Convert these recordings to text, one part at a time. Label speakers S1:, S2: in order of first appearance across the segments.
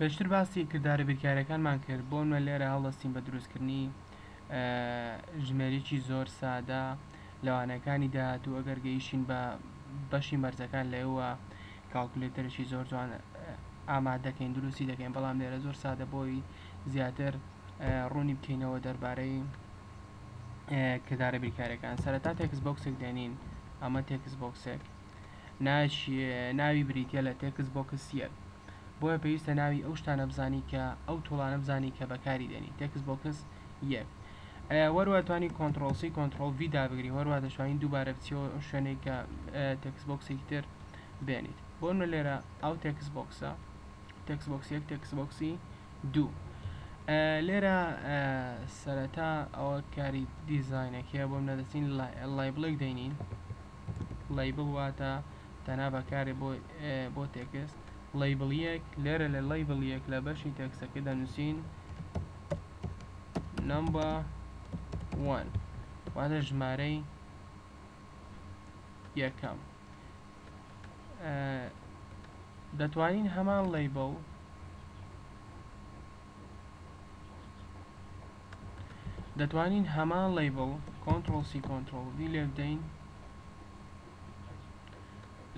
S1: پێشتر باسی کردارە بیرکاریەکانمان کرد بۆمە لێرە هەڵدەستین بە دروستکردنی ژمێریکی زۆر سادە لەوانەکانی داهاتوو ئەگەر گەیشتین بە بەشی مەرجەکان لەوە کاڵکولێتەرێکی زۆر جوان ئامادەکەین دروستی دەکەین بەڵام لێرە زۆر سادە بۆی زیاتر ڕوونی بکەینەوە دەربارەی کردارە بیرکاریەکان. سەرەتا تێکس بۆکسێک دێنین، ئەمە تێکس بۆکسێک ناوی بریتە لە تێکس بۆکس یەک، بۆیە پێویستە ناوی ئەو شتانە بزانی کە ئەو تۆڵانە بزانی کە بەکاری دێنی. تێکس بۆکس یەک وەروە توانی کۆنتڕۆڵ سی کۆنتڕۆڵ ڤی دابگری، وەروە دەشوین دووبارە بچیەوە ئەو شوێنەی کە تێکس بۆکسێکی تر بێنیت. بۆمە لێرە ئەو تێکس بۆکسە تێکس بۆکس یەک تێکس بۆکسی دوو. لێرە سەرەتا ئەوە کاری دیزاینەکەیە بۆم نەدەچین لایبڵێک دەینین. لایبڵ واتە تەنا بەکارێ بۆ تێکست. لایبڵ یەک لێرە لە لایبڵ یەک لە بەشی تێکسەکە دەنووسین نمبر 1 واتە ژمارەی یەکەم. دەتوانین هەمان لایبڵ کۆنتڕۆڵ سی کۆنتڕۆڵ ڤی لێ بدەین،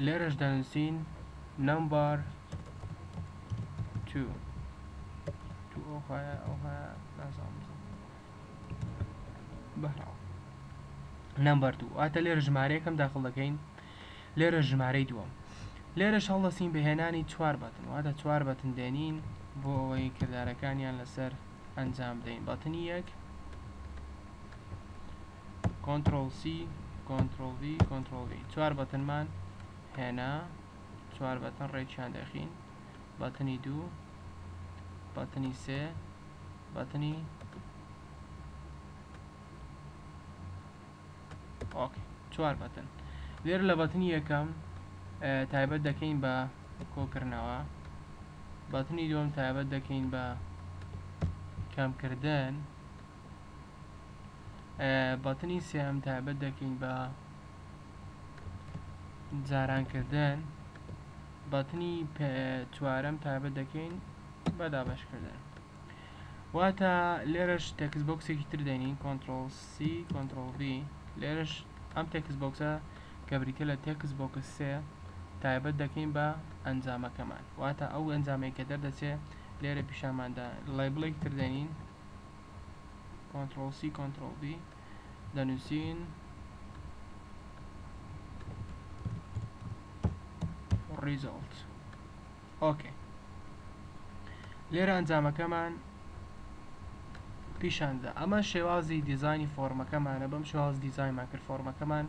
S1: لێرەش دەنووسین نمبر 2 نمبر 2 واتە لێرە ژمارەیەکەم داخڵ دەکەین، لێرە ژمارەی دووەم. لێرەش هەڵدەستین بەهێنانی 4 بەتن، واتە 4 بەتن دێنین بۆ ئەوەی کردارەکانیان لەسەر ئەنجام بدەین. بەتنی یەک کۆنتڕۆڵ سی کۆنتڕۆڵ ڤی کۆنتڕۆڵ ڤی، 4 بەتنمان هێنا، 4 بەتن ڕێکیان دەخین، بەتنی دوو، بەتنی سێ، بەتنی ئۆکێ 4 بەتن. لێرە لە بەتنی یەکەم تایبەت دەکەین بە کۆکردنەوە، بەتنی دووەم تایبەت دەکەین بە کەمکردن، بەتنی سێم تایبەت دەکەین بە جارانکردن، بەتنی چوارەم تایبەت دەکەین بە دابەشکردن. واتە لێرەش تێکس بۆکسێکی تر دێنین کۆنتڕۆڵ سی کۆنتڕۆڵ ڤی، لێرەش ئەم تێکس بۆکسە کە بریتە لە تێکس بۆکس سێ تایبەت دەکەین بە ئەنجامەکەمان، واتە ئەو ئەنجامەی کە دەردەچێت لێرە پیشاماندا. لایبڵێکی تر دێنین کۆنتڕۆڵ سی کۆنتڕۆڵ ڤی دەنووسین ریزڵت. ئۆکێ لێرە ئەنجامەکەمان پیشاندا. ئەمە شێوازی دیزایانی فۆرمەکەمانە، بەم شێواز دیزاینمان کرد فۆرمەکەمان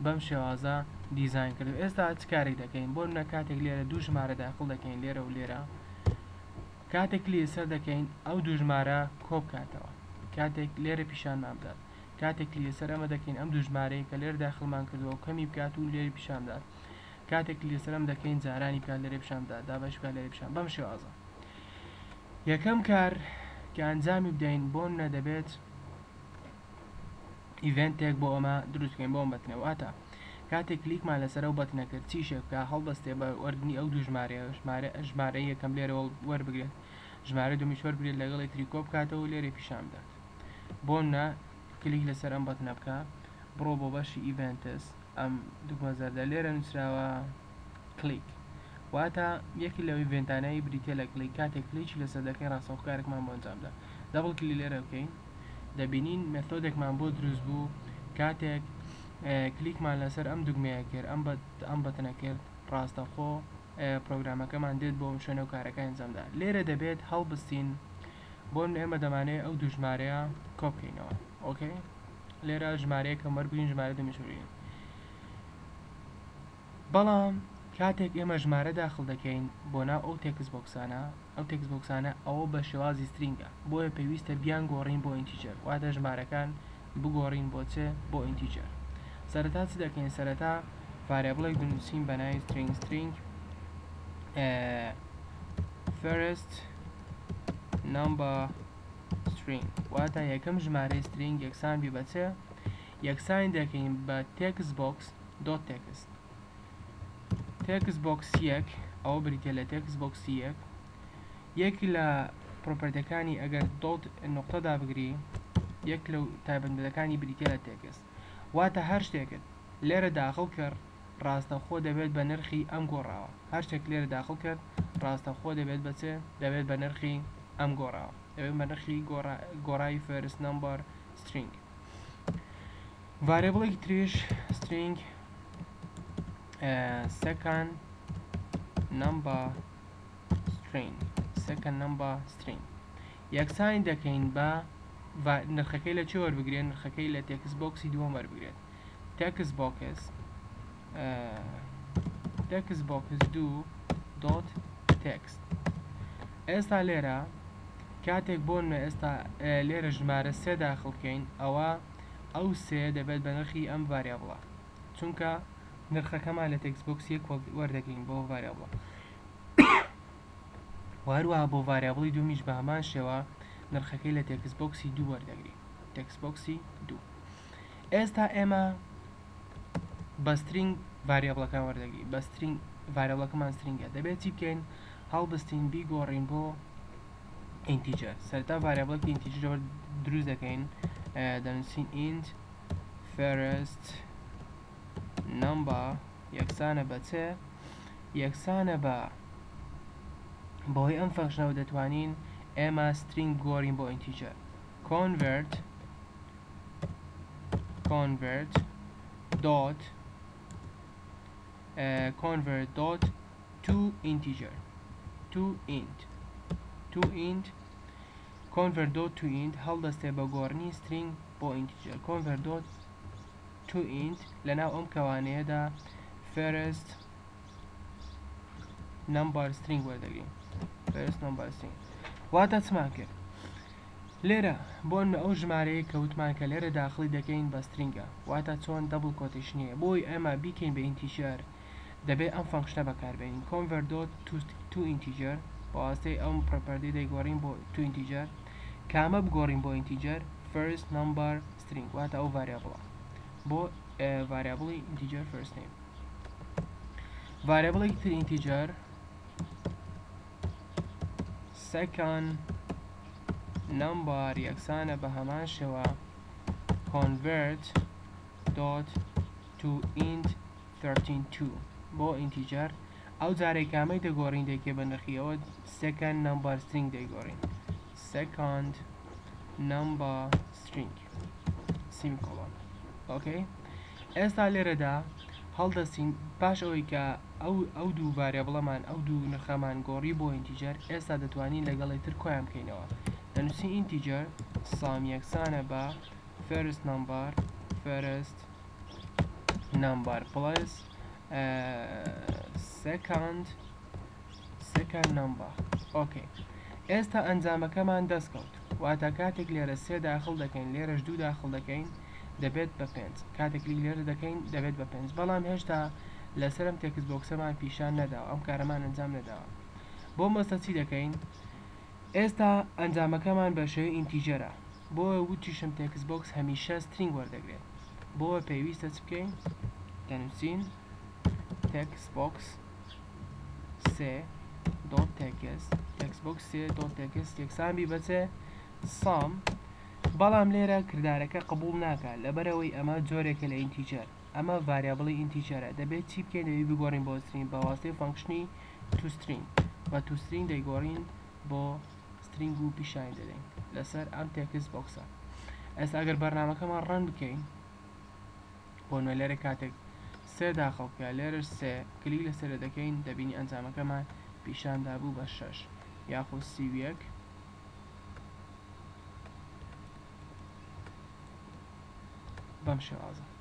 S1: بەم شێوازە دیزاین کرد. ئێستا چ کارێک دەکەین؟ بۆ منە کاتێک لێرە دوو ژمارە داخڵ دەکەین لێرە و لێرە، کاتێک لێسەر دەکەین ئەو دوو ژمارە کۆ بکاتەوە، کاتێک لێرە پیشانمان بدات، کاتێک لێسەر ئەمە دەکەین ئەم دوو ژمارەی کە لێرە داخڵمان کردووە و کەمی بکات و لێرە پیشان بدات، کاتێک لێسەر ئەم دەکەین جارانی بکات لێرە پیشان بدات، دابەش بکات لێرە پیشان. بەم شێوازە یەکەم کار کە ئەنجامی بدەین بۆ منە دەبێت ئیڤێنتێک بۆ ئەمە دروستکەین بۆ ئەم بەتنەوە. واتە کاتێک کلیکمان لەسەر ئەو بەتنە کرد چیشێک بکە هەڵدەستێ بە وەرگنی ئەو دوو ژمارە یەکەم لێرە وەربگرێت، ژمارە دومیش وەربگرێت لەگەڵ یەکتری کۆ بکاتەوە و لێرە پیشان بدات. بۆ منە کلیک لەسەر ئەم بەتنە بکە، بڕۆ بۆ بەشی ئیڤێنتس، ئەم دوگمە زەردە لێرە نووسراوە کلیک، واتە یەکی لەو ئیڤێنتانەی بریتە لە کلیک. کاتێک کلیکی لەسەر دەکەین ڕاستەوخۆکارێکمان بۆ ئەنجامدا. دەبڵ کلی لێرە بکەین، دەبینین مێتۆدێکمان بۆ دروست بوو. کاتێک کلیکمان لەسەر ئەم دوگمەیە کرد ئەم بەتنە کرد ڕاستەوخۆ پرۆگرامەکەمان دێت بۆ ئەم شوێنە و کارەکە ئەنجامدا. لێرە دەبێت هەڵبستین بۆ ئێمە دەمانێت ئەو دوو ژمارەیە کۆ بکەینەوە. ئۆکێ لێرە ژمارەیەکەم وەربگرین ژمارە دومیش وەربگرین، بەڵام کاتێک ئێمە ژمارە داخڵ دەکەین بۆ ناو ئەو تێکس بۆکسانە ئەوە بە شێوازی سترینگە، بۆیە پێویستە بیان گۆڕین بۆ ئینتیجەر، واتە ژمارەکان بگۆڕین بۆ چێ؟ بۆ ئینتیجەر. سەرەتا چ دەکەین؟ سەرەتا ڤاریابڵێک دەنووسین بە ناوی string first number string، واتە یەکەم ژمارەی string یەکسان بی بە چێ؟ یەکسان دەکەین بە تێکس بۆکس دۆت تێکس بۆکس یەک، ئەوە بریتە لە تێکس بۆکسی یەک، یەک لە پرۆپەرتیەکانی ئەگەر دۆت نقطەدا بگری یەک لەو تایبەتمەندەکانی بریتە لە تێکست واتە هەر شتێکت لێرە داخڵ کرد ڕاستەخۆ دەبێت بە نرخی ئەم گۆڕاوە هەر شتێک لێرە داخڵ کرد ڕاستەخۆ دەبێت بەچێ دەبێت بە نرخی ئەم گۆڕاوە دەبێت بە نرخی گۆڕایی first number string ڤاریبڵێکی تریش string second number string یەکسانی دەکەین بە نرخەکەی لە چێ وەربگرێت نرخەکەی لە تێکست بۆکسی دووەم وەربگرێت text box 2 dot text ئێستا لێرە کاتێک بۆن ئێستا لێرە ژمارە 3 داخڵکەین ئەوە ئەو 3 دەبێت بە نرخی ئەم ڤاریابڵە چونکە نرخەکەمان لە تێکست بۆکس 1 وەردەگرین بۆ ڤاریابڵە وهروەها بۆ ڤاریابڵی دوومیش بە هەمان شێوە نرخەکەی لە تێکست بۆکسی 2 وەردەگرین تێکست بۆکسی 2 ئێستا ئێمە بە سترینگ ڤاریابڵەکان وەردەگرین بە سترینگ ڤاریابڵەکەمان سترینگە دەبێت چی بکەین هەڵبستین بیگۆڕین بۆ ئینتیجەر سەرتا ڤاریابڵێکی ئینتیجەر دروست دەکەین دەنووسین int first number یەکسانە بە چێ یەکسانە بە بەهۆی ئەم فەنکشنەوە دەتوانین ئێمە سترینگ گۆڕین بۆ ئینتیجەر convert dot to integer to int convert dot to int هەڵدەستێ بە گۆڕنی string بۆ integer convert dot to int لەناو ئەم کەوانەیەدا first number string وەردەگرین first number string واتە چمان کرد لێرە بۆن ئەو ژمارەیە کەوتمان کە لێرە داخلی دەکەین بە سترینگە واتە چۆن دەبڵ کۆتیشنیە بۆی ئەمە بیکەین بە ئینتیجەر دەبێت ئەم فەنکشنە بەکاربێنین convert dot to integer بەواستەی ئەم پرۆپەرتی دەیگۆڕین بۆ to integer کامە بگۆڕین بۆ integer first number string واتە ئەو ڤاریابڵە بۆ ڤاریابڵی integer first name ڤاریابڵێکی تر integer second number یەکسانە بە هەمان شێوە convert dot to int 32 بۆ integer ئەو جارێک کامەی دەگۆڕین دەیکێ بە نرخیەوە second number string دەیگۆڕین second number string semicolon ئۆکەی ئێستا لێرەدا هەڵدەستین پاش ئەوەی کە ئەو دوو ڤاریابڵەمان ئەو دوو نرخەمان گۆڕی بۆ ئینتیجەر ئێستا دەتوانین لەگەڵی تر کۆیان بکەینەوە دەنووسین ئینتیجەر سام یەکسانە بە first number plus second number ئۆکەی ئێستا ئەنجامەکەمان دەستکەوت واتە کاتێک لێرە 3 داخڵ دەکەین لێرەش 2 داخڵ دەکەین دەبێت بە 5 کاتێک لێرە دەکەین دەبێت بە 5 بەڵام هێشتا لەسەرم تێکست بۆکسەمان پیشان نەداوە ئەم کارەمان ئەنجام نەداوە بۆ مەستە چی دەکەین ئێستا ئەنجامەکەمان بە شێوەی ئینتیجەرە بۆ وتیشم تێکست بۆکس هەمیشە سترینگ وەردەگرێت بۆ پێویستە چ بکەین دەنووسین text box 3 dot text یەکسان بی بەچێ سام بەڵام لێرە کردارەکە قبول ناکات لەبەرەوەی ئەمە جۆرێکە لە ئینتیجەر ئەمە ڤاریابڵی ئینتیجەرە دەبێت چی بکەین دەبێت بگۆڕین بۆ سترینگ بە واستەی فەنکشنی toString بە toString دەیگۆڕین بۆ سترینگ و پیشانی دەدەین لەسەر ئەم تێکست بۆکسە ئێستا ئەگەر بەرنامەکەمان ڕەن بکەین بۆ نوێ لێرە کاتێک 3 داخڵکە لێرەش 3 کلیک لەسەر دەکەین دەبینی ئەنجامەکەمان پیشاندا بوو بە 6 یاخود 31 بەم شێوازە